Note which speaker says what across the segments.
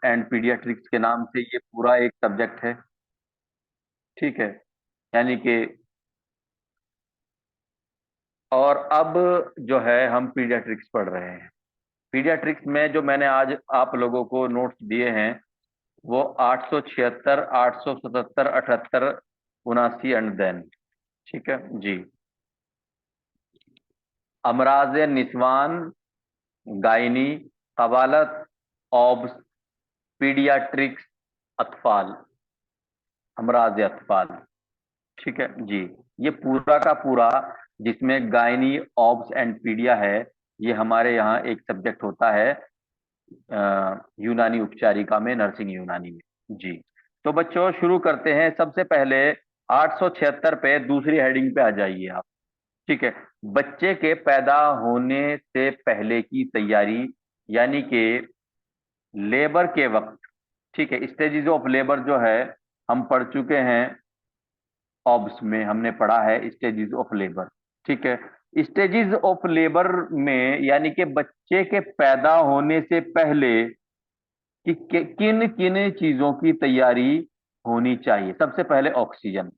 Speaker 1: And paediatrics के नाम से ये पूरा एक सब्जेक्ट है। ठीक है, यानी कि और अब जो है हम पीडियाट्रिक्स पढ़ रहे हैं। पीडियाट्रिक्स में जो मैंने आज आप लोगों को नोट्स दिए हैं वो 876, 877, 78, 79 एंड देन। ठीक है जी। अमराज निस्वान, गायनी, कवालत, ऑब्स, पीडियाट्रिक्स, अतफाल, अमराज अतफाल। ठीक है जी। ये पूरा का पूरा जिसमें गायनी, ऑब्स एंड पीडिया है, ये हमारे यहाँ एक सब्जेक्ट होता है यूनानी उपचारिका में, नर्सिंग यूनानी में जी। तो बच्चों शुरू करते हैं। सबसे पहले 876 पे दूसरी हेडिंग पे आ जाइए आप। ठीक है, बच्चे के पैदा होने से पहले की तैयारी, यानी कि लेबर के वक्त। ठीक है, स्टेजेस ऑफ लेबर जो है हम पढ़ चुके हैं, ऑब्स में हमने पढ़ा है स्टेजेस ऑफ लेबर। ठीक है, स्टेजेस ऑफ लेबर में यानी कि बच्चे के पैदा होने से पहले कि किन किन चीजों की तैयारी होनी चाहिए। सबसे पहले ऑक्सीजन।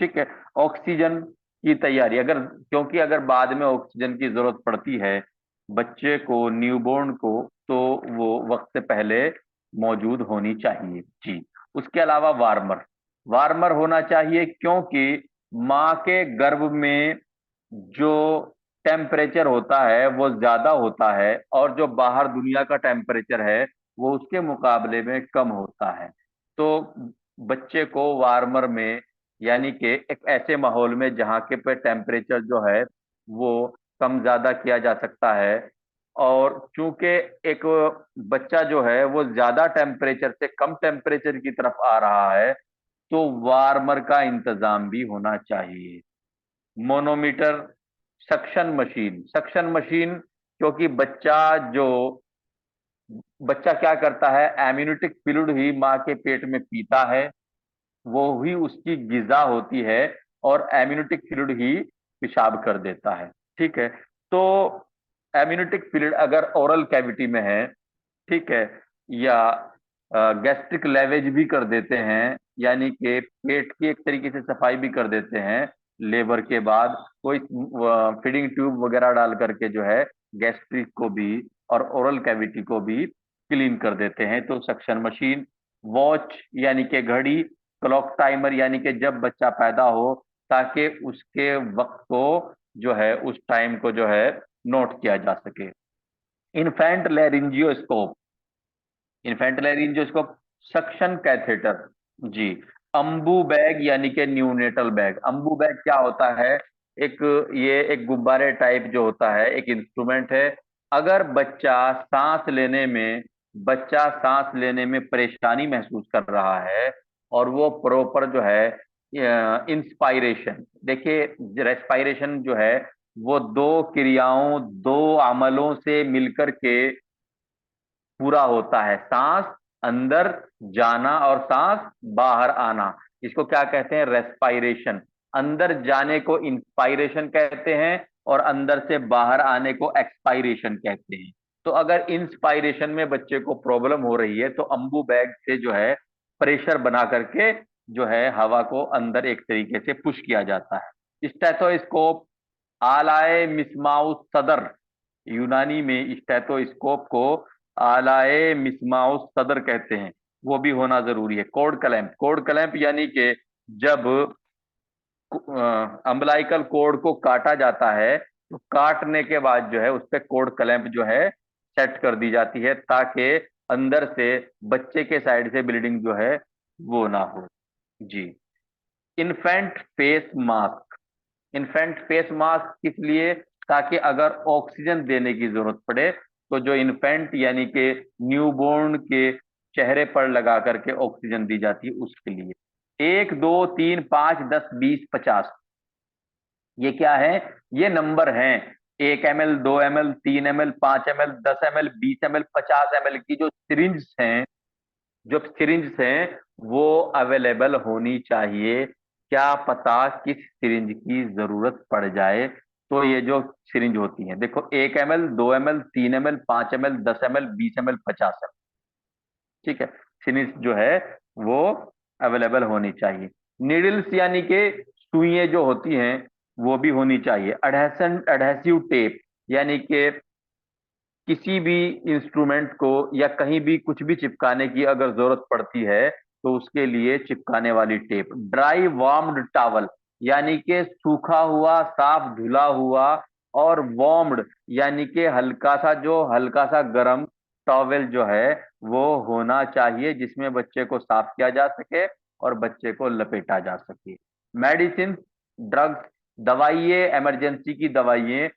Speaker 1: ठीक है, ऑक्सीजन की तैयारी, अगर क्योंकि अगर बाद में ऑक्सीजन की जरूरत पड़ती है बच्चे को, न्यूबॉर्न को, तो वो वक्त से पहले मौजूद होनी चाहिए जी। उसके अलावा वार्मर, वार्मर होना चाहिए क्योंकि माँ के गर्भ में जो टेम्परेचर होता है वो ज्यादा होता है और जो बाहर दुनिया का टेम्परेचर है वो उसके मुकाबले में कम होता है। तो बच्चे को वार्मर में, यानी कि एक ऐसे माहौल में जहाँ के पे टेम्परेचर जो है वो कम ज्यादा किया जा सकता है। और चूंकि एक बच्चा जो है वो ज्यादा टेम्परेचर से कम टेम्परेचर की तरफ आ रहा है, तो वार्मर का इंतजाम भी होना चाहिए। Manometer, suction machine, suction machine, क्योंकि बच्चा क्या करता है, एम्यूनिटिक फ्लूइड ही माँ के पेट में पीता है, वो ही उसकी गिजा होती है, और एम्यूनिटिक फ्लूइड ही पेशाब कर देता है। ठीक है, तो एम्यूनिटिक फ्लूइड अगर ओरल कैविटी में है, ठीक है, या गैस्ट्रिक लेवेज भी कर देते हैं, यानी कि पेट की एक तरीके से सफाई भी कर देते हैं लेबर के बाद, कोई फीडिंग ट्यूब वगैरह डाल करके जो है गैस्ट्रिक को भी और ओरल कैविटी को भी क्लीन कर देते हैं, तो सक्शन मशीन। वॉच यानी कि घड़ी, क्लॉक टाइमर यानी कि जब बच्चा पैदा हो ताकि उसके वक्त को जो है, उस टाइम को जो है नोट किया जा सके। इन्फेंट लैरिंजियोस्कोप, इन्फेंट लैरिंजियोस्कोप, सक्शन कैथेटर जी। अम्बू बैग यानी कि न्यूनेटल बैग। अम्बू बैग क्या होता है, एक ये एक गुब्बारे टाइप जो होता है, एक इंस्ट्रूमेंट है। अगर बच्चा सांस लेने में परेशानी महसूस कर रहा है और वो प्रॉपर जो है इंस्पायरेशन, देखिए रेस्पायरेशन जो है वो दो क्रियाओं, दो अमलों से मिलकर के पूरा होता है। सांस अंदर जाना और सांस बाहर आना, इसको क्या कहते हैं, रेस्पायरेशन। अंदर जाने को इंस्पायरेशन कहते हैं और अंदर से बाहर आने को एक्सपायरेशन कहते हैं। तो अगर इंस्पायरेशन में बच्चे को प्रॉब्लम हो रही है तो अम्बू बैग से जो है प्रेशर बना करके जो है हवा को अंदर एक तरीके से पुश किया जाता है। स्टेथोस्कोप, आलाए मिस्माउस सदर, यूनानी में स्टेथोस्कोप को आलाए मिस्माउस सदर कहते हैं, वो भी होना जरूरी है। कोड क्लैंप, कोड क्लैंप यानी कि जब अम्बलाइकल कोड को काटा जाता है तो काटने के बाद जो है उस पे कोड क्लैंप जो है सेट कर दी जाती है ताकि अंदर से बच्चे के साइड से ब्लीडिंग जो है वो ना हो जी। Infant face mask, infant face mask किस लिए, ताकि अगर ऑक्सीजन देने की जरूरत पड़े तो जो इन्फेंट यानी कि न्यूबॉर्न के चेहरे पर लगा करके ऑक्सीजन दी जाती है उसके लिए। 1, 2, 3, 5, 10, 20, 50, ये क्या है, ये नंबर हैं। 1 ml, 2 ml, 3 ml, 5 ml, 10 ml, 20 ml, 50 ml की जो सिरिंज हैं वो अवेलेबल होनी चाहिए। क्या पता किस सिरिंज की जरूरत पड़ जाए, तो ये जो सिरिंज होती है, देखो 1 ml, 2 ml, 3 ml, 5 ml, 10 ml, 20 ml, 50 ml, ठीक है, सिरिंज जो है वो अवेलेबल होनी चाहिए। नीडल्स यानी कि सुइयां जो होती हैं वो भी होनी चाहिए। अडहेसन एडहेसिव टेप यानी कि किसी भी इंस्ट्रूमेंट को या कहीं भी कुछ भी चिपकाने की अगर जरूरत पड़ती है तो उसके लिए चिपकाने वाली टेप। ड्राई वार्म्ड टॉवल यानी कि सूखा हुआ साफ धुला हुआ और वार्म्ड यानी कि हल्का सा गर्म टॉवेल जो है वो होना चाहिए, जिसमें बच्चे को साफ किया जा सके और बच्चे को लपेटा जा सके। मेडिसिन, ड्रग्स, दवाइयाँ, इमरजेंसी की दवाइयाँ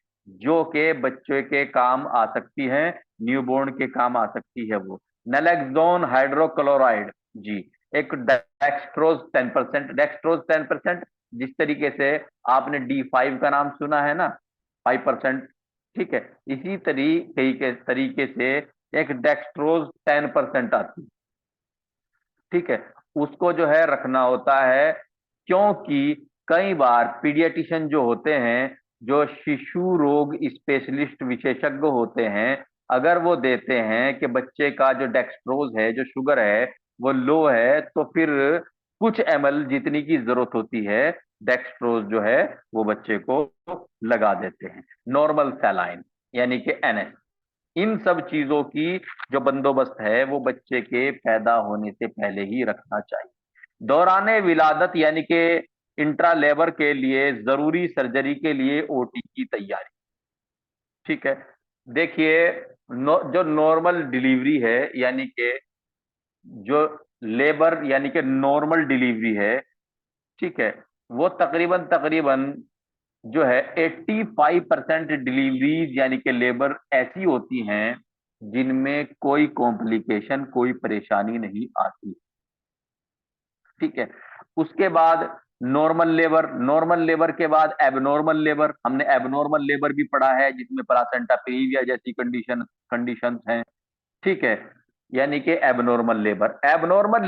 Speaker 1: जो के बच्चे के काम आ सकती है, न्यूबॉर्न के काम आ सकती है वो। नैलेक्सोन हाइड्रोक्लोराइड जी, एक डेक्सट्रोज 10%, जिस तरीके से आपने D5 का नाम सुना है ना, 5%, ठीक है, इसी तरीके से एक डेक्सट्रोज 10% आती है, ठीक है, उसको जो है रखना होता है। क्योंकि कई बार पीडियाटिशियन जो होते हैं, जो शिशु रोग स्पेशलिस्ट विशेषज्ञ होते हैं, अगर वो देते हैं कि बच्चे का जो डेक्सट्रोज है, जो शुगर है वो लो है, तो फिर कुछ ml जितनी की जरूरत होती है डेक्सट्रोज जो है वो बच्चे को लगा देते हैं। नॉर्मल सैलाइन यानी कि NS, इन सब चीजों की जो बंदोबस्त है वो बच्चे के पैदा होने से पहले ही रखना चाहिए। दौराने विलादत यानी कि इंट्रा लेबर के लिए जरूरी सर्जरी के लिए OT की तैयारी, ठीक है। देखिए, जो नॉर्मल डिलीवरी है यानी कि जो लेबर यानी कि नॉर्मल डिलीवरी है, ठीक है, वो तकरीबन तकरीबन जो है 85% डिलीवरीज यानी कि लेबर ऐसी होती हैं जिनमें कोई कॉम्प्लिकेशन, कोई परेशानी नहीं आती, ठीक है। उसके बाद नॉर्मल लेबर के बाद एबनॉर्मल लेबर, हमने एबनॉर्मल लेबर भी पढ़ा है जिसमें प्लासेंटा प्रीविया जैसी कंडीशंस हैं, ठीक है। यानी कि एबनॉर्मल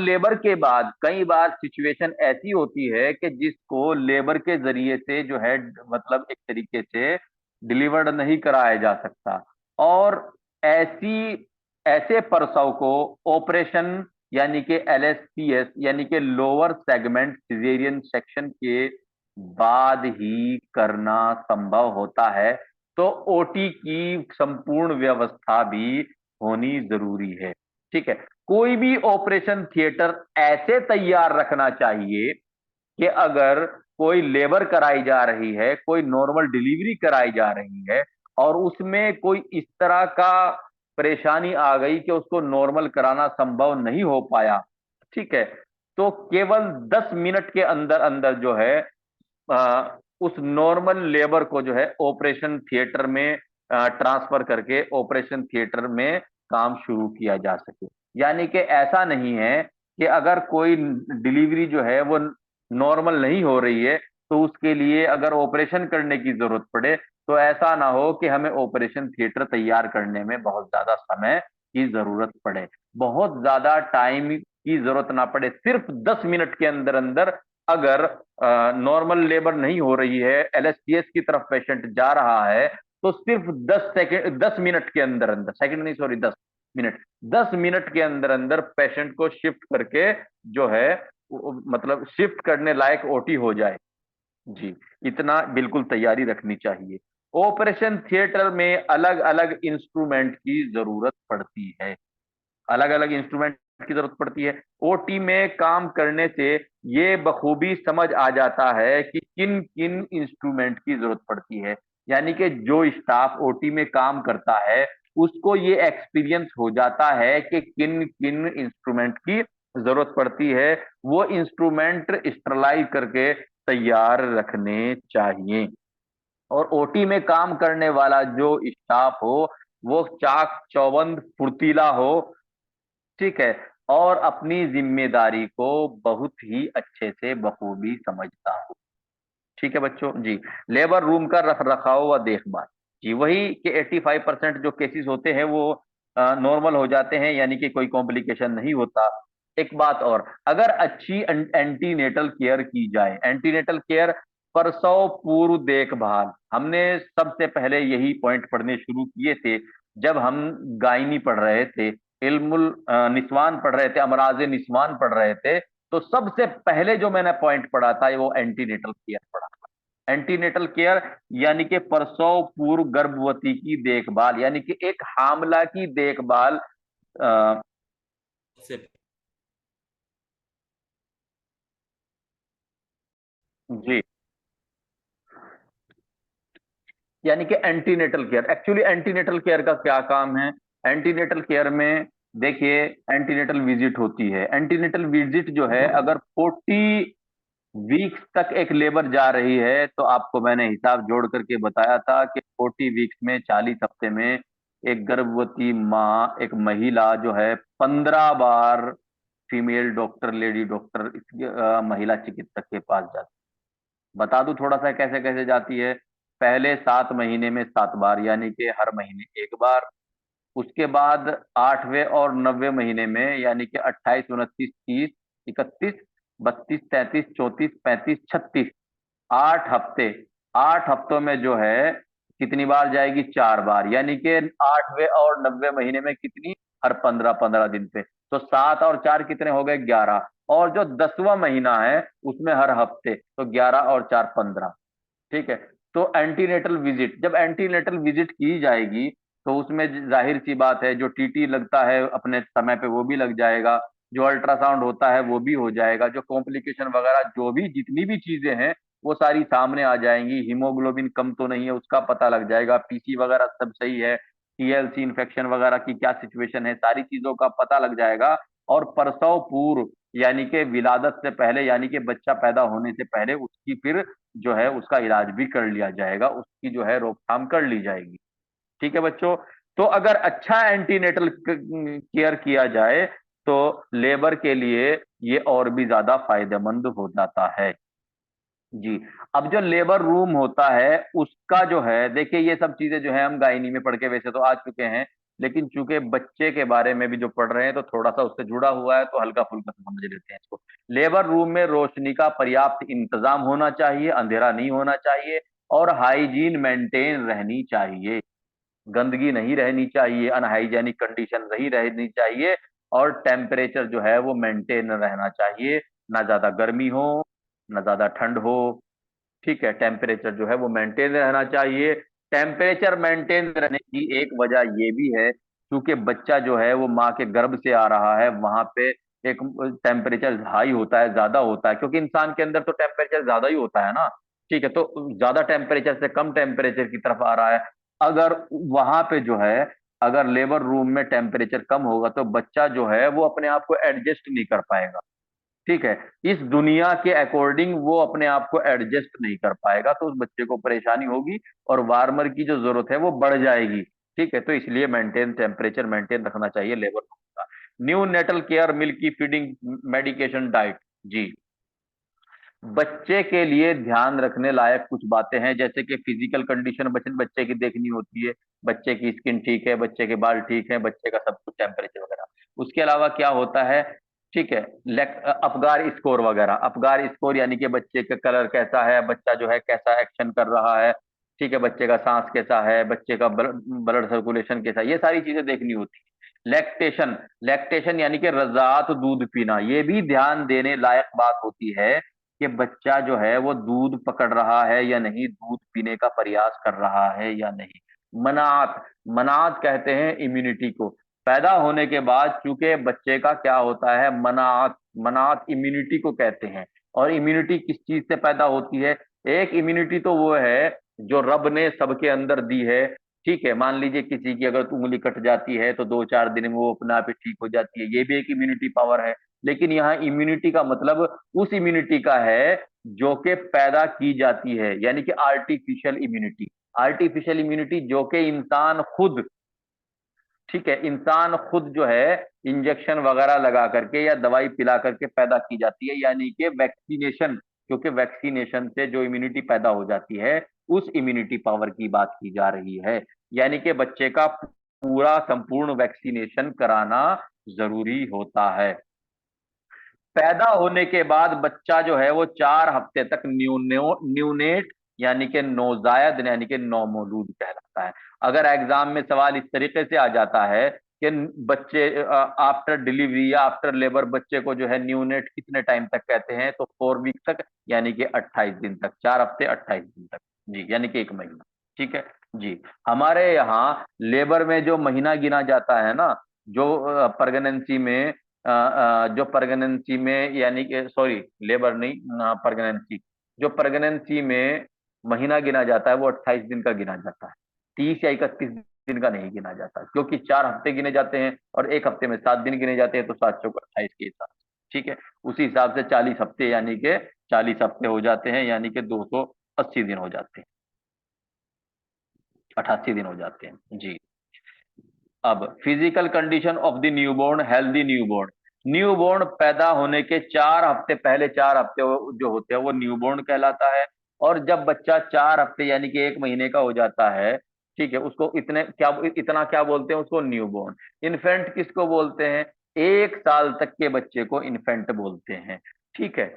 Speaker 1: लेबर के बाद कई बार सिचुएशन ऐसी होती है कि जिसको लेबर के जरिए से जो है मतलब एक तरीके से डिलीवर्ड नहीं कराया जा सकता, और ऐसी ऐसे प्रसव को ऑपरेशन यानी कि LSPS यानी कि लोअर सेगमेंट सिजेरियन सेक्शन के बाद ही करना संभव होता है। तो OT की संपूर्ण व्यवस्था भी होनी जरूरी है, ठीक है। कोई भी ऑपरेशन थिएटर ऐसे तैयार रखना चाहिए कि अगर कोई लेबर कराई जा रही है, कोई नॉर्मल डिलीवरी कराई जा रही है और उसमें कोई इस तरह का परेशानी आ गई कि उसको नॉर्मल कराना संभव नहीं हो पाया, ठीक है, तो केवल 10 मिनट के अंदर अंदर जो है उस नॉर्मल लेबर को जो है ऑपरेशन थिएटर में ट्रांसफर करके ऑपरेशन थिएटर में काम शुरू किया जा सके। यानी कि ऐसा नहीं है कि अगर कोई डिलीवरी जो है वो नॉर्मल नहीं हो रही है तो उसके लिए अगर ऑपरेशन करने की जरूरत पड़े तो ऐसा ना हो कि हमें ऑपरेशन थिएटर तैयार करने में बहुत ज्यादा समय की जरूरत पड़े, बहुत ज्यादा टाइम की जरूरत ना पड़े। सिर्फ 10 मिनट के अंदर अंदर अगर नॉर्मल लेबर नहीं हो रही है, LSPS की तरफ पेशेंट जा रहा है, तो सिर्फ 10 मिनट के अंदर अंदर, सेकंड नहीं सॉरी 10 मिनट, 10 मिनट के अंदर अंदर पेशेंट को शिफ्ट करके जो है मतलब शिफ्ट करने लायक OT हो जाए जी। इतना बिल्कुल तैयारी रखनी चाहिए। ऑपरेशन थिएटर में अलग अलग इंस्ट्रूमेंट की जरूरत पड़ती है, अलग अलग इंस्ट्रूमेंट की जरूरत पड़ती है। OT में काम करने से ये बखूबी समझ आ जाता है कि किन किन इंस्ट्रूमेंट की जरूरत पड़ती है, यानी कि जो स्टाफ OT में काम करता है उसको ये एक्सपीरियंस हो जाता है कि किन किन इंस्ट्रूमेंट की जरूरत पड़ती है, वो इंस्ट्रूमेंट स्टरलाइज करके तैयार रखने चाहिए। और OT में काम करने वाला जो स्टाफ हो वो चाक चौबंद फुर्तीला हो, ठीक है, और अपनी जिम्मेदारी को बहुत ही अच्छे से बखूबी समझता हो, ठीक है बच्चों जी। लेबर रूम का रख रखाव व देखभाल जी, वही कि 85% जो केसेस होते हैं वो नॉर्मल हो जाते हैं, यानी कि कोई कॉम्प्लिकेशन नहीं होता। एक बात और, अगर अच्छी एंटीनेटल केयर की जाए, एंटीनेटल केयर प्रसव पूर्व देखभाल, हमने सबसे पहले यही पॉइंट पढ़ने शुरू किए थे जब हम गायनी पढ़ रहे थे। इल्मुल निस्वान पढ़ रहे थे, अमराज निस्वान पढ़ रहे थे, तो सबसे पहले जो मैंने पॉइंट पढ़ा था वो एंटीनेटल केयर पढ़ा था। एंटीनेटल केयर यानी कि प्रसव पूर्व गर्भवती की देखभाल, यानी कि एक हामला की देखभाल। से जी, यानी कि antenatal care, actually antenatal care का क्या काम है? एंटीनेटल केयर में देखिए, एंटीनेटल विजिट होती है। एंटीनेटल विजिट जो है, अगर 40 वीक्स तक एक लेबर जा रही है, तो आपको मैंने हिसाब जोड़ करके बताया था कि 40 वीक्स में, 40 हफ्ते में, एक गर्भवती माँ, एक महिला जो है 15 बार फीमेल डॉक्टर, लेडी डॉक्टर, महिला चिकित्सक के पास जाती है। बता दूं थोड़ा सा कैसे कैसे जाती है। पहले 7 महीने में 7 बार, यानी कि हर महीने एक बार। उसके बाद 8वें और 9वें महीने में, यानी कि 28, 29, 30, 31, 32, 33, 34, 35, 36, 8 हफ्ते। 8 हफ्तों में जो है कितनी बार जाएगी? 4 बार, यानी कि 8वें और 9वें महीने में कितनी? हर 15-15 दिन पे। तो 7 और 4 कितने हो गए? 11। और जो 10वां महीना है उसमें हर हफ्ते, तो 11 और 4 15। ठीक है। तो एंटीनेटल विजिट, जब एंटीनेटल विजिट की जाएगी, तो उसमें जाहिर सी बात है, जो टीटी लगता है अपने समय पे वो भी लग जाएगा, जो अल्ट्रासाउंड होता है वो भी हो जाएगा, जो कॉम्प्लिकेशन वगैरह जो भी जितनी भी चीजें हैं वो सारी सामने आ जाएंगी। हीमोग्लोबिन कम तो नहीं है उसका पता लग जाएगा, पीसी वगैरह सब सही है, टीएलसी इन्फेक्शन वगैरह की क्या सिचुएशन है, सारी चीजों का पता लग जाएगा। और प्रसव पूर्व, यानी कि विलादत से पहले, यानी कि बच्चा पैदा होने से पहले, उसकी फिर जो है उसका इलाज भी कर लिया जाएगा, उसकी जो है रोकथाम कर ली जाएगी। ठीक है बच्चों। तो अगर अच्छा एंटीनेटल केयर किया जाए, तो लेबर के लिए ये और भी ज्यादा फायदेमंद हो जाता है। जी। अब जो लेबर रूम होता है उसका जो है, देखिए ये सब चीजें जो है हम गायनी में पढ़ के वैसे तो आ चुके हैं, लेकिन चूंकि बच्चे के बारे में भी जो पढ़ रहे हैं तो थोड़ा सा उससे जुड़ा हुआ है, तो हल्का फुल्का सा समझ लेते हैं इसको। लेबर रूम में रोशनी का पर्याप्त इंतजाम होना चाहिए, अंधेरा नहीं होना चाहिए, और हाइजीन मेंटेन रहनी चाहिए। गंदगी नहीं रहनी चाहिए, अनहाइजेनिक कंडीशन नहीं रहनी चाहिए, और टेम्परेचर जो है वो मेंटेन रहना चाहिए। ना ज्यादा गर्मी हो, ना ज्यादा ठंड हो। ठीक है, टेम्परेचर जो है वो मेंटेन रहना चाहिए। टेम्परेचर मेंटेन रहने की एक वजह ये भी है, क्योंकि बच्चा जो है वो माँ के गर्भ से आ रहा है, वहां पे एक टेम्परेचर हाई होता है, ज्यादा होता है, क्योंकि इंसान के अंदर तो टेम्परेचर ज्यादा ही होता है ना। ठीक है, तो ज्यादा टेम्परेचर से कम टेम्परेचर की तरफ आ रहा है। अगर वहां पे जो है, अगर लेबर रूम में टेम्परेचर कम होगा, तो बच्चा जो है वो अपने आप को एडजस्ट नहीं कर पाएगा। ठीक है, इस दुनिया के अकॉर्डिंग वो अपने आप को एडजस्ट नहीं कर पाएगा, तो उस बच्चे को परेशानी होगी, और वार्मर की जो जरूरत है वो बढ़ जाएगी। ठीक है, तो इसलिए मेंटेन टेम्परेचर मेंटेन रखना चाहिए लेबर का। न्यू नेटल केयर, मिल्क की फीडिंग, मेडिकेशन, डाइट। जी। बच्चे के लिए ध्यान रखने लायक कुछ बातें हैं, जैसे कि फिजिकल कंडीशन बच्चे बच्चे की देखनी होती है, बच्चे की स्किन ठीक है, बच्चे के बाल ठीक है, बच्चे का सब कुछ टेम्परेचर वगैरह। उसके अलावा क्या होता है? ठीक है, अपगार स्कोर वगैरह, अपगार स्कोर यानी कि बच्चे का कलर कैसा है, बच्चा जो है कैसा एक्शन कर रहा है। ठीक है, बच्चे का सांस कैसा है, बच्चे का ब्लड सर्कुलेशन कैसा है, ये सारी चीजें देखनी होती है। लैक्टेशन, लैक्टेशन यानी कि रजात दूध पीना, ये भी ध्यान देने लायक बात होती है कि बच्चा जो है वो दूध पकड़ रहा है या नहीं, दूध पीने का प्रयास कर रहा है या नहीं। मनात, मनात कहते हैं इम्यूनिटी को। पैदा होने के बाद चूंकि बच्चे का क्या होता है, मनात, मनात इम्यूनिटी को कहते हैं। और इम्यूनिटी किस चीज से पैदा होती है? एक इम्यूनिटी तो वो है जो रब ने सबके अंदर दी है। ठीक है, मान लीजिए किसी की अगर उंगली कट जाती है तो 2-4 दिन में वो अपने आप ही ठीक हो जाती है, ये भी एक इम्यूनिटी पावर है। लेकिन यहाँ इम्यूनिटी का मतलब उस इम्यूनिटी का है जो कि पैदा की जाती है, यानी कि आर्टिफिशियल इम्यूनिटी। आर्टिफिशियल इम्यूनिटी जो कि इंसान खुद, ठीक है, इंसान खुद जो है इंजेक्शन वगैरह लगा करके या दवाई पिला करके पैदा की जाती है, यानी कि वैक्सीनेशन। क्योंकि वैक्सीनेशन से जो इम्यूनिटी पैदा हो जाती है, उस इम्यूनिटी पावर की बात की जा रही है। यानी कि बच्चे का पूरा संपूर्ण वैक्सीनेशन कराना जरूरी होता है। पैदा होने के बाद बच्चा जो है वो 4 हफ्ते तक न्यूनेट, यानी कि नौजायद, यानी कि नौमौलूद कहलाता है। अगर एग्जाम में सवाल इस तरीके से आ जाता है कि बच्चे आफ्टर डिलीवरी या आफ्टर लेबर बच्चे को जो है न्यूनेट कितने टाइम तक कहते हैं, तो 4 वीक तक, यानी कि 28 दिन तक, 4 हफ्ते 28 दिन तक जी, यानी कि 1 महीना। ठीक है जी। हमारे यहाँ लेबर में जो महीना गिना जाता है ना, जो प्रेगनेंसी में जो प्रेगनेंसी में, यानी कि सॉरी, लेबर नहीं, प्रेगनेंसी, जो प्रेगनेंसी में महीना गिना जाता है वो 28 दिन का गिना जाता है, 30 या 31 दिन का नहीं गिना जाता, क्योंकि 4 हफ्ते गिने जाते हैं और एक हफ्ते में 7 दिन गिने जाते हैं, तो 7 चौक 28 के हिसाब से। ठीक है, उसी हिसाब से 40 हफ्ते, यानी कि 40 हफ्ते हो जाते हैं, यानी कि 280 दिन हो जाते हैं, 88 दिन हो जाते हैं जी। अब physical condition of the newborn, healthy newborn. Newborn पैदा होने के 4 हफ्ते पहले, 4 हफ्ते जो होते हैं वो न्यूबॉर्न कहलाता है। और जब बच्चा 4 हफ्ते यानी कि 1 महीने का हो जाता है, ठीक है, उसको इतना क्या बोलते हैं, उसको न्यूबॉर्न। इन्फेंट किसको बोलते हैं? 1 साल तक के बच्चे को इन्फेंट बोलते हैं। ठीक है,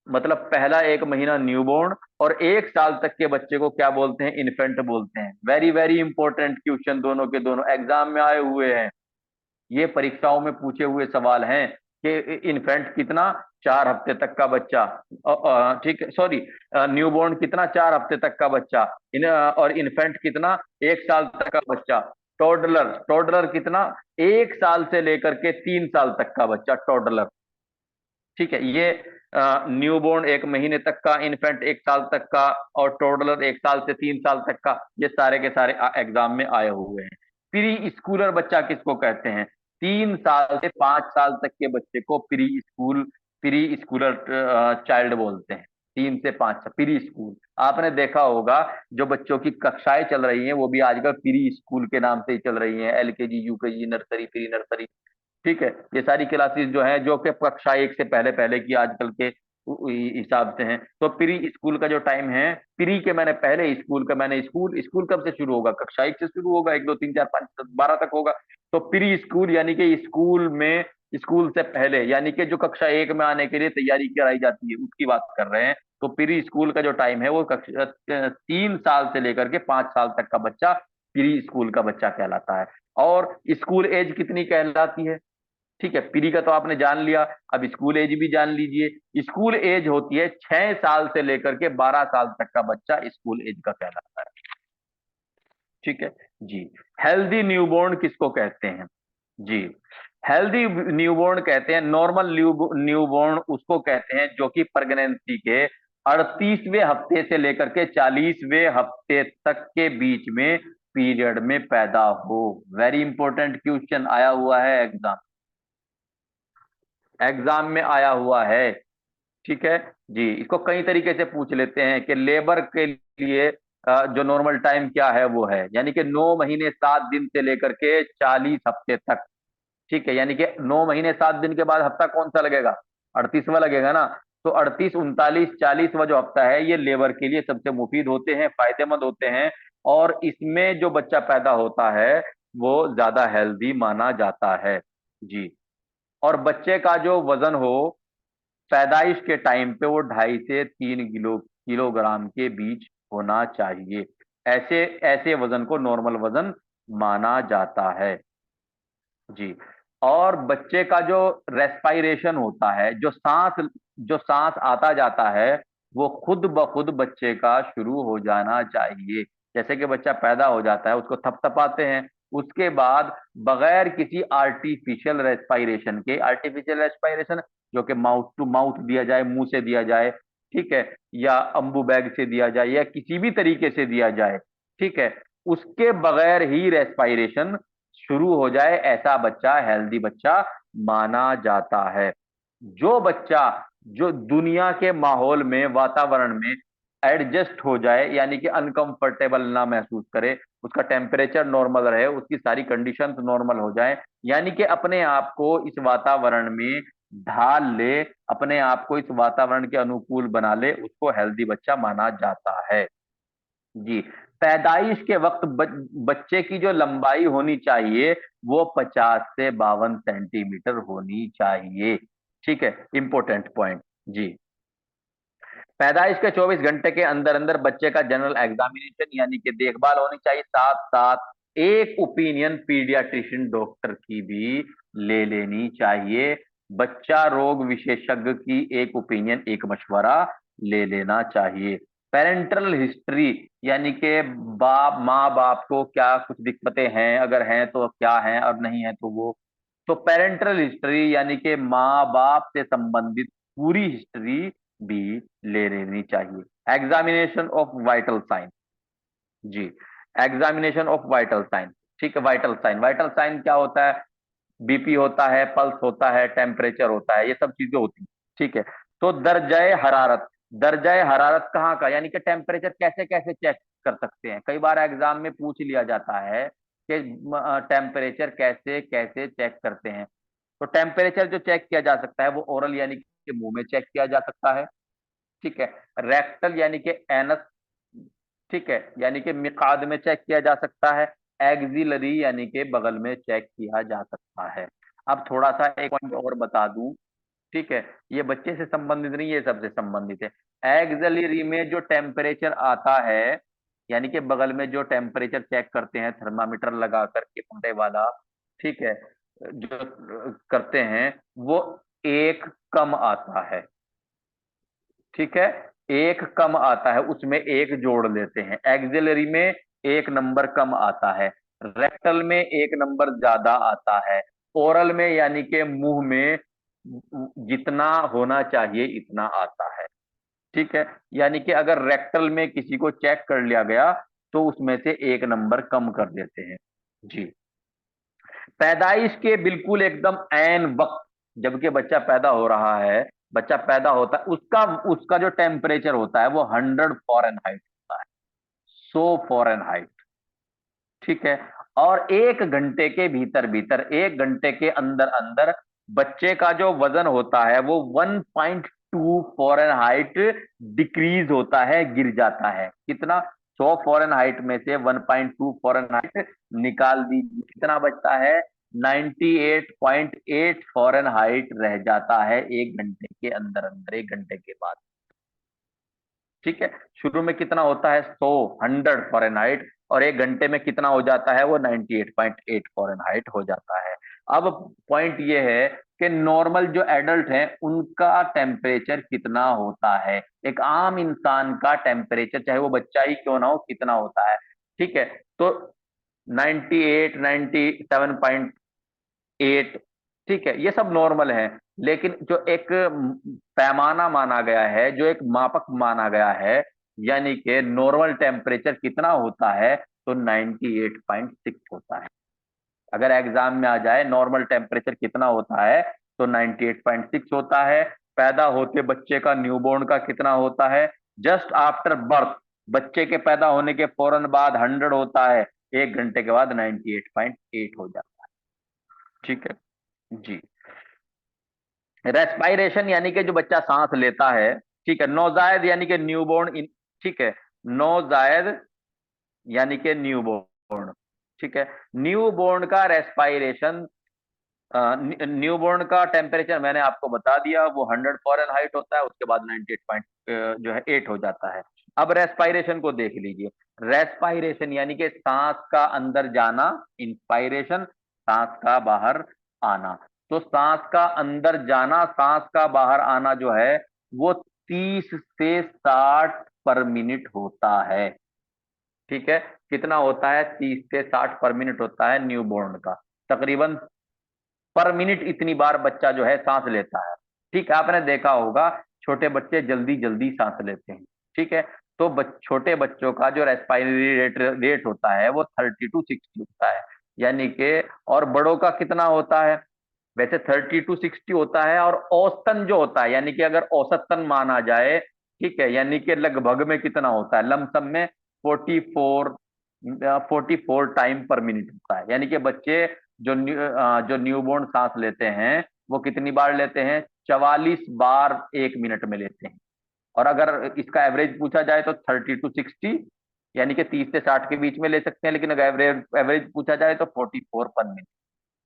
Speaker 1: मतलब पहला 1 महीना न्यूबॉर्न, और 1 साल तक के बच्चे को क्या बोलते हैं? इन्फेंट बोलते हैं। वेरी वेरी इंपॉर्टेंट क्वेश्चन, दोनों के दोनों एग्जाम में आए हुए हैं, ये परीक्षाओं में पूछे हुए सवाल हैं कि इन्फेंट कितना? 4 हफ्ते तक का बच्चा, ठीक है, सॉरी, न्यूबॉर्न कितना? 4 हफ्ते तक का बच्चा, और इन्फेंट कितना? 1 साल तक का बच्चा। टोडलर, टोडलर कितना? 1 साल से लेकर के 3 साल तक का बच्चा, टोडलर। ठीक है, ये न्यूबॉर्न 1 महीने तक का, इन्फेंट 1 साल तक का, और टोडलर 1 साल से 3 साल तक का, ये सारे के सारे एग्जाम में आए हुए हैं। प्री स्कूलर बच्चा किसको कहते हैं? 3 साल से 5 साल तक के बच्चे को प्री स्कूलर चाइल्ड बोलते हैं। 3 से 5 प्री स्कूल। आपने देखा होगा जो बच्चों की कक्षाएं चल रही हैं वो भी आजकल प्री स्कूल के नाम से ही चल रही हैं, LKG, UKG, nursery, pre nursery. ठीक है, ये सारी क्लासेस जो है, जो कि कक्षा 1 से पहले पहले की आजकल के हिसाब से हैं। तो प्री स्कूल का जो टाइम है, प्री के मैंने पहले, स्कूल का मैंने, स्कूल स्कूल कब से शुरू होगा? कक्षा 1 से शुरू होगा, 1 2 3 4 5 12 तक होगा। तो प्री स्कूल यानी कि स्कूल में, स्कूल से पहले, यानी कि जो कक्षा 1 में आने के लिए तैयारी कराई जाती है, उसकी बात कर रहे हैं। तो प्री स्कूल का जो टाइम है वो कक्षा 3 साल से लेकर के 5 साल तक का बच्चा प्री स्कूल का बच्चा कहलाता है। और स्कूल एज कितनी कहलाती है? ठीक है, प्री का तो आपने जान लिया, अब स्कूल एज भी जान लीजिए। स्कूल एज होती है 6 साल से लेकर के 12 साल तक का बच्चा स्कूल एज का कहलाता है। ठीक है जी। हेल्दी न्यूबॉर्न किसको कहते हैं? जी, हेल्दी न्यूबॉर्न कहते हैं, नॉर्मल न्यूबॉर्न उसको कहते हैं जो कि प्रेगनेंसी के 38वें हफ्ते से लेकर के 40वें हफ्ते तक के बीच में पीरियड में पैदा हो। वेरी इंपॉर्टेंट क्वेश्चन आया हुआ है, एग्जाम में आया हुआ है। ठीक है जी, इसको कई तरीके से पूछ लेते हैं कि लेबर के लिए जो नॉर्मल टाइम क्या है, वो है यानी कि 9 महीने 7 दिन से लेकर के 40 हफ्ते तक। ठीक है, यानी कि 9 महीने 7 दिन के बाद हफ्ता कौन सा लगेगा? 38वां लगेगा ना। तो 38, 39, 40वां जो हफ्ता है ये लेबर के लिए सबसे मुफीद होते हैं, फायदेमंद होते हैं। और इसमें जो बच्चा पैदा होता है वो ज्यादा हेल्दी माना जाता है जी। और बच्चे का जो वजन हो पैदाइश के टाइम पे, वो 2.5 से 3 किलोग्राम के बीच होना चाहिए। ऐसे ऐसे वजन को नॉर्मल वजन माना जाता है जी। और बच्चे का जो रेस्पायरेशन होता है, जो सांस आता जाता है, वो खुद ब खुद बच्चे का शुरू हो जाना चाहिए। जैसे कि बच्चा पैदा हो जाता है, उसको थपथपाते हैं, उसके बाद बगैर किसी आर्टिफिशियल रेस्पायरेशन, जो कि माउथ टू माउथ दिया जाए, मुंह से दिया जाए, ठीक है, या अम्बू बैग से दिया जाए, या किसी भी तरीके से दिया जाए, ठीक है, उसके बगैर ही रेस्पायरेशन शुरू हो जाए, ऐसा बच्चा हेल्दी बच्चा माना जाता है। जो बच्चा, जो दुनिया के माहौल में, वातावरण में एडजस्ट हो जाए, यानी कि अनकंफर्टेबल ना महसूस करे, उसका टेम्परेचर नॉर्मल रहे, उसकी सारी कंडीशंस नॉर्मल हो जाए, यानी कि अपने आप को इस वातावरण में ढाल ले, अपने आप को इस वातावरण के अनुकूल बना ले, उसको हेल्दी बच्चा माना जाता है जी। पैदाइश के वक्त बच्चे की जो लंबाई होनी चाहिए वो 50 से 52 सेंटीमीटर होनी चाहिए। ठीक है, इंपॉर्टेंट पॉइंट जी। पैदाइश के 24 घंटे के अंदर अंदर बच्चे का जनरल एग्जामिनेशन यानी कि देखभाल होनी चाहिए, साथ साथ एक ओपिनियन पीडियाट्रिशियन डॉक्टर की भी ले लेनी चाहिए। बच्चा रोग विशेषज्ञ की एक ओपिनियन, एक मशवरा ले लेना चाहिए। पेरेंटल हिस्ट्री यानी कि बाप माँ बाप को क्या कुछ दिक्कतें हैं, अगर हैं तो क्या हैं और नहीं है तो वो, तो पेरेंटल हिस्ट्री यानी कि माँ बाप से संबंधित पूरी हिस्ट्री भी ले लेनी चाहिए। एग्जामिनेशन ऑफ वाइटल साइन, जी, एग्जामिनेशन ऑफ वाइटल साइन। ठीक है, वाइटल साइन, वाइटल साइन क्या होता है? बीपी होता है, पल्स होता है, टेम्परेचर होता है, ये सब चीजें होती हैं। ठीक है, तो दर्जाए हरारत, दर्जाए हरारत कहाँ का, यानी कि टेम्परेचर कैसे कैसे चेक कर सकते हैं? कई बार एग्जाम में पूछ लिया जाता है कि टेम्परेचर कैसे कैसे चेक करते हैं। तो टेम्परेचर जो चेक किया जा सकता है वो ओरल यानी कि मुंह में चेक किया जा सकता है। ठीक है, रेक्टल यानी कि एनस, ठीक है, यानी कि मिकाद में चेक किया जा सकता है। एक्सिलरी यानी कि बगल में चेक किया जा सकता है। अब थोड़ा सा एक पॉइंट और बता दूं, ठीक है, ये बच्चे से संबंधित नहीं, ये सबसे संबंधित है। एक्सिलरी में जो टेम्परेचर आता है, यानी कि बगल में जो टेम्परेचर चेक करते हैं थर्मामीटर लगा करके मोटे वाला, ठीक है, जो करते हैं वो एक कम आता है। ठीक है, एक कम आता है, उसमें एक जोड़ लेते हैं। एक्सिलरी में एक नंबर कम आता है, रेक्टल में एक नंबर ज्यादा आता है, ओरल में यानी कि मुंह में जितना होना चाहिए इतना आता है। ठीक है, यानी कि अगर रेक्टल में किसी को चेक कर लिया गया तो उसमें से एक नंबर कम कर देते हैं। जी, पैदाइश के बिल्कुल एकदम ऐन वक्त, जबकि बच्चा पैदा हो रहा है, बच्चा पैदा होता है, उसका उसका जो टेम्परेचर होता है वो 100 फॉरेनहाइट होता है, 100 फॉरेनहाइट। ठीक है, और एक घंटे के भीतर भीतर, एक घंटे के अंदर अंदर बच्चे का जो वजन होता है वो 1.2 फॉरेनहाइट डिक्रीज होता है, गिर जाता है। कितना? 100 फॉरेनहाइट में से 1.2 फॉरेनहाइट निकाल दीजिए, कितना बचता है? 98.8 फॉरेनहाइट रह जाता है एक घंटे के अंदर अंदर, एक घंटे के बाद। ठीक है, शुरू में कितना होता है? 100 फॉरेनहाइट, और एक घंटे में कितना हो जाता है? वो 98.8 फॉरेनहाइट हो जाता है। अब पॉइंट ये है कि नॉर्मल जो एडल्ट हैं उनका टेम्परेचर कितना होता है, एक आम इंसान का टेम्परेचर चाहे वो बच्चा ही क्यों ना हो कितना होता है? ठीक है, तो 98, 97.8, ठीक है, ये सब नॉर्मल है। लेकिन जो एक पैमाना माना गया है, जो एक मापक माना गया है, यानी कि नॉर्मल टेम्परेचर कितना होता है, तो 98.6 होता है। अगर एग्जाम में आ जाए नॉर्मल टेम्परेचर कितना होता है, तो 98.6 होता है। पैदा होते बच्चे का, न्यूबॉर्न का कितना होता है? जस्ट आफ्टर बर्थ, बच्चे के पैदा होने के फौरन बाद 100 होता है, एक घंटे के बाद 98.8 हो जाता है। ठीक है, जी। रेस्पायरेशन यानी कि जो बच्चा सांस लेता है, ठीक है, नौजायद यानी कि न्यूबॉर्न इन, ठीक है, नौजायद यानी कि न्यूबॉर्न, ठीक है, न्यूबॉर्न का रेस्पायरेशन, न्यूबॉर्न का टेम्परेचर मैंने आपको बता दिया, वो 100 फॉरेनहाइट होता है, उसके बाद 98 पॉइंट जो है 8 हो जाता है। अब रेस्पायरेशन को देख लीजिए। रेस्पायरेशन यानी कि सांस का अंदर जाना, इंस्पायरेशन सांस का बाहर आना। तो सांस का अंदर जाना, सांस का बाहर आना जो है वो 30 से 60 पर मिनट होता है। ठीक है, कितना होता है? 30 से 60 पर मिनट होता है न्यूबॉर्न का। तकरीबन पर मिनट इतनी बार बच्चा जो है सांस लेता है। ठीक है, आपने देखा होगा छोटे बच्चे जल्दी जल्दी सांस लेते हैं। ठीक है, तो छोटे बच्चों का जो रेस्पायरेटरी रेट होता है वो 30 to 60 होता है, यानी कि, और बड़ों का कितना होता है? वैसे 30 to 60 होता है, और औसतन जो होता है, यानी कि अगर औसतन माना जाए, ठीक है, यानी कि लगभग में कितना होता है? लमसम में 44 टाइम पर मिनट होता है। यानी कि बच्चे जो न्यूबॉर्न सांस लेते हैं वो कितनी बार लेते हैं? 44 बार एक मिनट में लेते हैं। और अगर इसका एवरेज पूछा जाए तो 30 to 60, यानी कि 30 से 60 के बीच में ले सकते हैं, लेकिन अगर एवरेज एवरेज पूछा जाए तो 44 पर मिनट।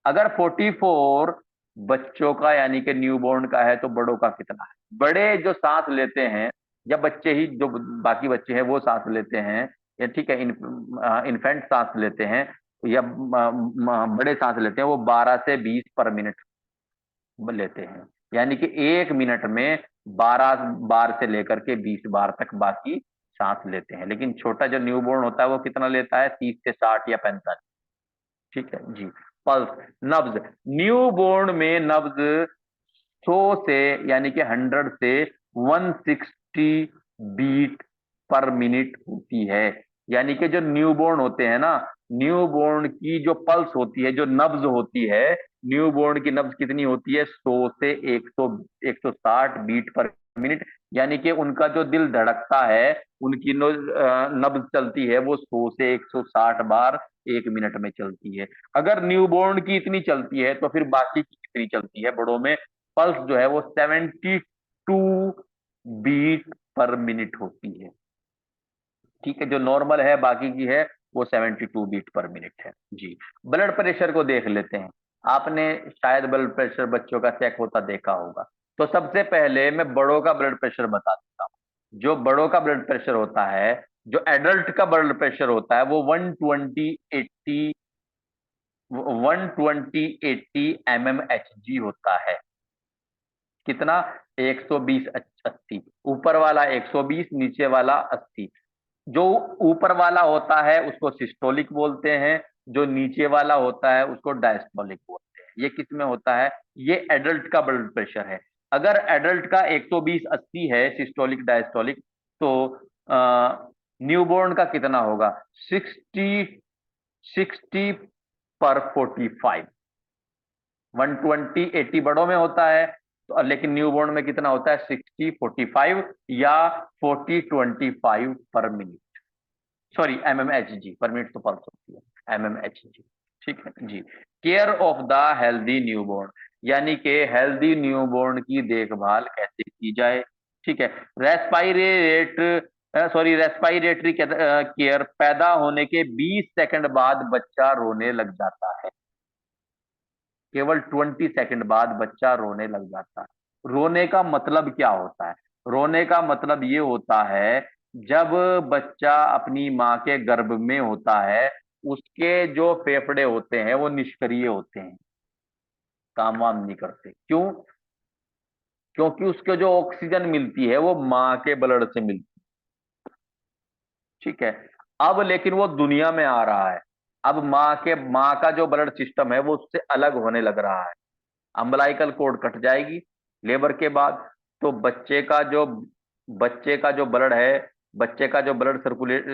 Speaker 1: अगर 44 बच्चों का यानी कि न्यूबॉर्न का है, तो बड़ों का कितना है? बड़े जो सांस लेते हैं, या बच्चे ही जो बाकी बच्चे हैं वो सांस लेते हैं, या ठीक है, इन्फेंट सांस लेते हैं, या बड़े सांस लेते हैं वो 12 से 20 पर मिनट लेते हैं। यानी कि 1 मिनट में 12 बार से लेकर के 20 बार तक बाकी सांस लेते हैं। लेकिन छोटा जो न्यूबॉर्न होता है वो कितना लेता है, 30 से 60 या 45। ठीक है जी। पल्स, नब्ज, न्यूबॉर्न में नब्ज 100 से, यानी कि 100 से 160 बीट पर मिनट होती है। यानी कि जो न्यूबॉर्न होते हैं ना, न्यूबॉर्न की जो पल्स होती है, जो नब्ज होती है, न्यूबॉर्न की नब्ज कितनी होती है, 100 से 160 बीट पर मिनट। यानी कि उनका जो दिल धड़कता है, उनकी नब्ज चलती है वो 100 से 160 बार 1 मिनट में चलती है। अगर न्यूबॉर्न की इतनी चलती है तो फिर बाकी की कितनी चलती है बड़ों में? पल्स जो है वो 72 बीट पर मिनट होती है। ठीक है, जो नॉर्मल है बाकी की है वो 72 बीट पर मिनट है जी। ब्लड प्रेशर को देख लेते हैं। आपने शायद ब्लड प्रेशर बच्चों का चेक होता देखा होगा। तो सबसे पहले मैं बड़ों का ब्लड प्रेशर बता देता हूँ। जो बड़ों का ब्लड प्रेशर होता है, जो एडल्ट का ब्लड प्रेशर होता है वो 120/80 mmHg होता है। कितना? 120/80। ऊपर वाला 120, नीचे वाला 80। जो ऊपर वाला होता है उसको सिस्टोलिक बोलते हैं, जो नीचे वाला होता है उसको डायस्टोलिक बोलते हैं। ये किस में होता है? ये एडल्ट का ब्लड प्रेशर है। अगर एडल्ट का 120/80 है, सिस्टोलिक डायस्टोलिक, तो न्यूबॉर्न का कितना होगा? 60/45। 120/80 बड़ों में होता है, तो लेकिन न्यूबॉर्न में कितना होता है? 60/45 या 40/25 पर मिनट। सॉरी, mmHg पर मिनट तो पल्स होती है, mmHg। ठीक है जी। Care of the healthy newborn, यानी कि हेल्दी न्यूबॉर्न की देखभाल कैसे की जाए। ठीक है। रेस्पायरेटरी केयर, पैदा होने के 20 सेकंड बाद बच्चा रोने लग जाता है। केवल 20 सेकंड बाद बच्चा रोने लग जाता है। रोने का मतलब क्या होता है? रोने का मतलब ये होता है, जब बच्चा अपनी माँ के गर्भ में होता है, उसके जो फेफड़े होते हैं वो निष्क्रिय होते हैं, काम वाम नहीं करते। क्यों? क्योंकि उसको जो ऑक्सीजन मिलती है वो माँ के ब्लड से मिलती है। ठीक है। अब लेकिन वो दुनिया में आ रहा है। अब माँ का जो ब्लड सिस्टम है वो उससे अलग होने लग रहा है। अम्बलाइकल कोड कट जाएगी लेबर के बाद। तो बच्चे का जो ब्लड है, बच्चे का जो ब्लड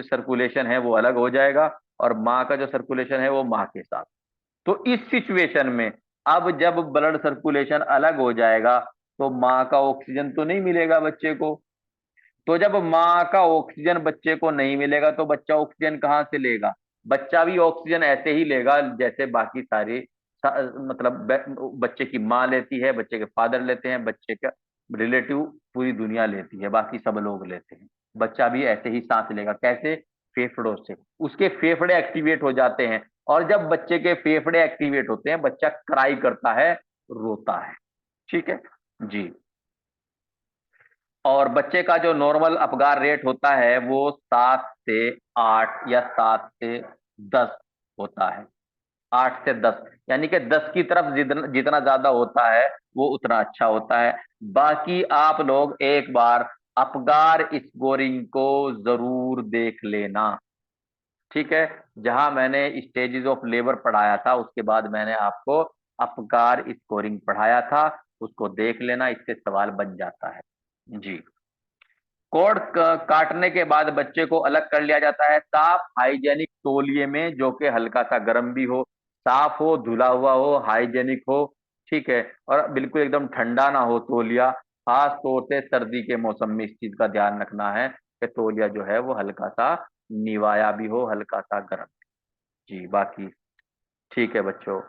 Speaker 1: सर्कुलेशन है वो अलग हो जाएगा, और माँ का जो सर्कुलेशन है वो माँ के साथ। तो इस सिचुएशन में अब जब ब्लड सर्कुलेशन अलग हो जाएगा तो माँ का ऑक्सीजन तो नहीं मिलेगा बच्चे को। तो जब माँ का ऑक्सीजन बच्चे को नहीं मिलेगा तो बच्चा ऑक्सीजन कहाँ से लेगा? बच्चा भी ऑक्सीजन ऐसे ही लेगा जैसे बाकी सारे मतलब बच्चे की माँ लेती है, बच्चे के फादर लेते हैं, बच्चे का रिलेटिव पूरी दुनिया लेती है, बाकी सब लोग लेते हैं। बच्चा भी ऐसे ही सांस लेगा। कैसे? फेफड़ों से। उसके फेफड़े एक्टिवेट हो जाते हैं, और जब बच्चे के फेफड़े एक्टिवेट होते हैं बच्चा क्राई करता है, रोता है। ठीक है जी। और बच्चे का जो नॉर्मल अपगार रेट होता है वो 7 से 8 या 7 से 10 होता है। 8 से 10, यानी कि 10 की तरफ जितना जितना ज्यादा होता है वो उतना अच्छा होता है। बाकी आप लोग एक बार अपगार स्कोरिंग को जरूर देख लेना। ठीक है। जहां मैंने स्टेजेस ऑफ लेबर पढ़ाया था उसके बाद मैंने आपको अपगार स्कोरिंग पढ़ाया था, उसको देख लेना, इससे सवाल बन जाता है जी। कोड काटने के बाद बच्चे को अलग कर लिया जाता है साफ हाइजेनिक तौलिए में, जो कि हल्का सा गर्म भी हो, साफ हो, धुला हुआ हो, हाइजेनिक हो। ठीक है। और बिल्कुल एकदम ठंडा ना हो तौलिया। खास तौर से सर्दी के मौसम में इस चीज का ध्यान रखना है कि तौलिया जो है वो हल्का सा निवाया भी हो, हल्का सा गर्म। जी बाकी ठीक है बच्चों।